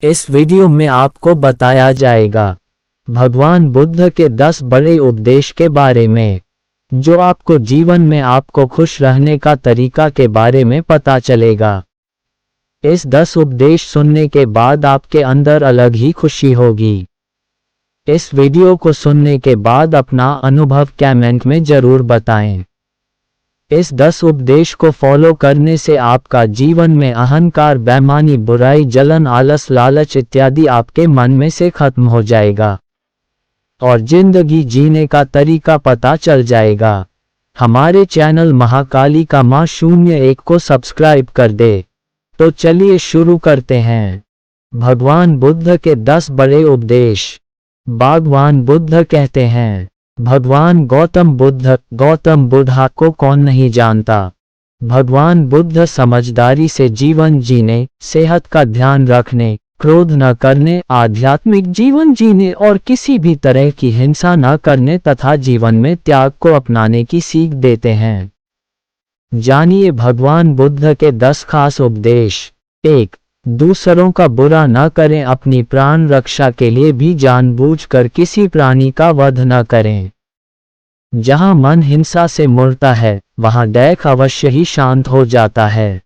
इस वीडियो में आपको बताया जाएगा भगवान बुद्ध के 10 बड़े उपदेश के बारे में, जो आपको जीवन में आपको खुश रहने का तरीका के बारे में पता चलेगा। इस 10 उपदेश सुनने के बाद आपके अंदर अलग ही खुशी होगी। इस वीडियो को सुनने के बाद अपना अनुभव कमेंट में जरूर बताएं। इस 10 उपदेश को फॉलो करने से आपका जीवन में अहंकार, बेईमानी, बुराई, जलन, आलस, लालच इत्यादि आपके मन में से खत्म हो जाएगा और जिंदगी जीने का तरीका पता चल जाएगा। हमारे चैनल महाकाली का माँ 01 को सब्सक्राइब कर दे। तो चलिए शुरू करते हैं। भगवान बुद्ध के 10 बड़े उपदेश। भगवान बुद्ध कहते हैं, भगवान गौतम बुद्ध को कौन नहीं जानता। भगवान बुद्ध समझदारी से जीवन जीने, सेहत का ध्यान रखने, क्रोध न करने, आध्यात्मिक जीवन जीने और किसी भी तरह की हिंसा न करने तथा जीवन में त्याग को अपनाने की सीख देते हैं। जानिए भगवान बुद्ध के 10 खास उपदेश। 1. दूसरों का बुरा न करें। अपनी प्राण रक्षा के लिए भी जानबूझकर किसी प्राणी का वध न करें। जहां मन हिंसा से मुड़ता है, वहां दैख अवश्य ही शांत हो जाता है।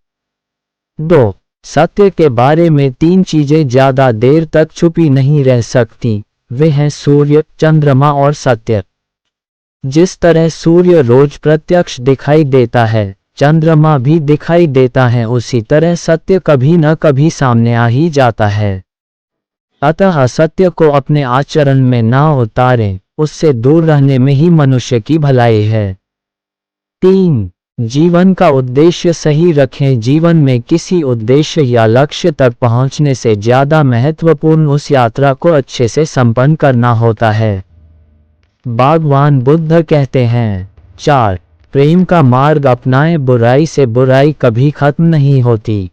2. सत्य के बारे में 3 चीजें ज्यादा देर तक छुपी नहीं रह सकती। वे हैं सूर्य, चंद्रमा और सत्य। जिस तरह सूर्य रोज प्रत्यक्ष दिखाई देता है, चंद्रमा भी दिखाई देता है, उसी तरह सत्य कभी न कभी सामने आ ही जाता है। अतः असत्य को अपने आचरण में ना उतारें, उससे दूर रहने में ही मनुष्य की भलाई है। 3. जीवन का उद्देश्य सही रखें। जीवन में किसी उद्देश्य या लक्ष्य तक पहुंचने से ज्यादा महत्वपूर्ण उस यात्रा को अच्छे से संपन्न करना होता है। भगवान बुद्ध कहते हैं। 4. प्रेम का मार्ग अपनाएं। बुराई से बुराई कभी खत्म नहीं होती।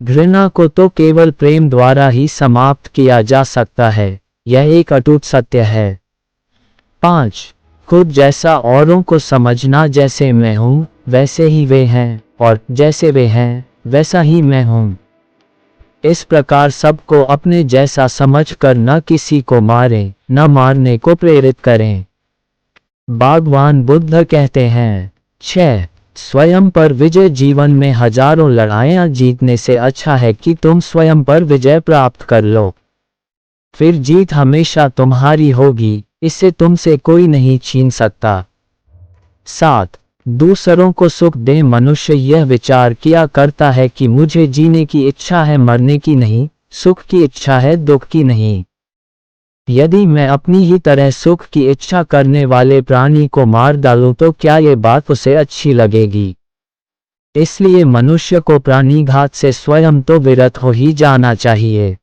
घृणा को तो केवल प्रेम द्वारा ही समाप्त किया जा सकता है, यह एक अटूट सत्य है। 5. खुद जैसा औरों को समझना। जैसे मैं हूँ वैसे ही वे हैं, और जैसे वे हैं वैसा ही मैं हूँ। इस प्रकार सबको अपने जैसा समझकर न किसी को मारें, न मारने को प्रेरित करें। भगवान बुद्ध कहते हैं। 6. स्वयं पर विजय। जीवन में हजारों लड़ाइयाँ जीतने से अच्छा है कि तुम स्वयं पर विजय प्राप्त कर लो। फिर जीत हमेशा तुम्हारी होगी, इसे तुमसे कोई नहीं छीन सकता। 7. दूसरों को सुख दें। मनुष्य यह विचार किया करता है कि मुझे जीने की इच्छा है, मरने की नहीं, सुख की इच्छा है, दुख की नहीं। यदि मैं अपनी ही तरह सुख की इच्छा करने वाले प्राणी को मार डालूं तो क्या ये बात उसे अच्छी लगेगी? इसलिए मनुष्य को प्राणीघात से स्वयं तो विरत हो ही जाना चाहिए।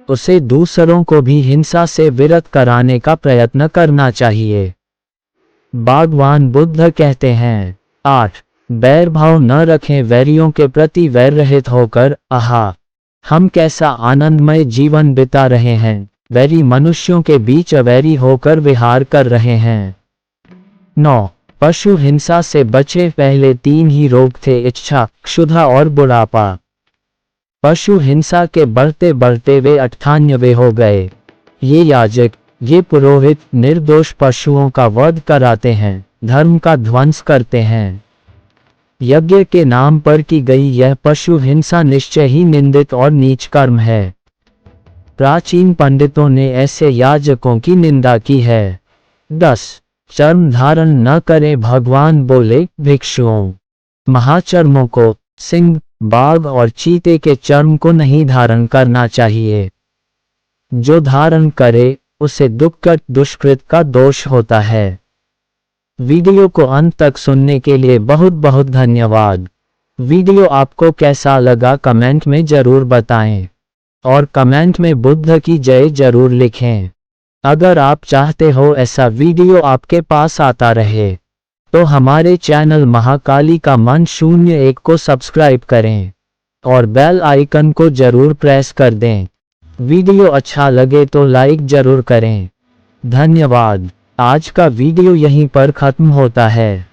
उसे दूसरों को भी हिंसा से विरत कराने का प्रयत्न करना चाहिए। भगवान बुद्ध कहते हैं। 8. बैर भाव न रखें। वैरियों के प्रति वैर रहित होकर, आहा, हम कैसा आनंदमय जीवन बिता रहे हैं, वैरी मनुष्यों के बीच अवैरी होकर विहार कर रहे हैं। 9. पशु हिंसा से बचे। पहले 3 ही रोग थे, इच्छा, क्षुधा और बुढ़ापा। पशु हिंसा के बढ़ते बढ़ते वे 98वें हो गए। ये याजक, ये पुरोहित निर्दोष पशुओं का वध कराते हैं, धर्म का ध्वंस करते हैं। यज्ञ के नाम पर की गई यह पशु हिंसा निश्चय ही निंदित और नीच कर्म है। प्राचीन पंडितों ने ऐसे याजकों की निंदा की है। 10. चर्म धारण न करें। भगवान बोले, भिक्षुओं, महाचर्मों को, सिंह, बाघ और चीते के चर्म को नहीं धारण करना चाहिए। जो धारण करे उसे दुष्कृत दुष्कृत का दोष होता है। वीडियो को अंत तक सुनने के लिए बहुत बहुत धन्यवाद। वीडियो आपको कैसा लगा कमेंट में जरूर बताएं और कमेंट में बुद्ध की जय जरूर लिखें। अगर आप चाहते हो ऐसा वीडियो आपके पास आता रहे तो हमारे चैनल महाकाली का मन 01 को सब्सक्राइब करें और बेल आइकन को जरूर प्रेस कर दें। वीडियो अच्छा लगे तो लाइक जरूर करें। धन्यवाद। आज का वीडियो यहीं पर खत्म होता है।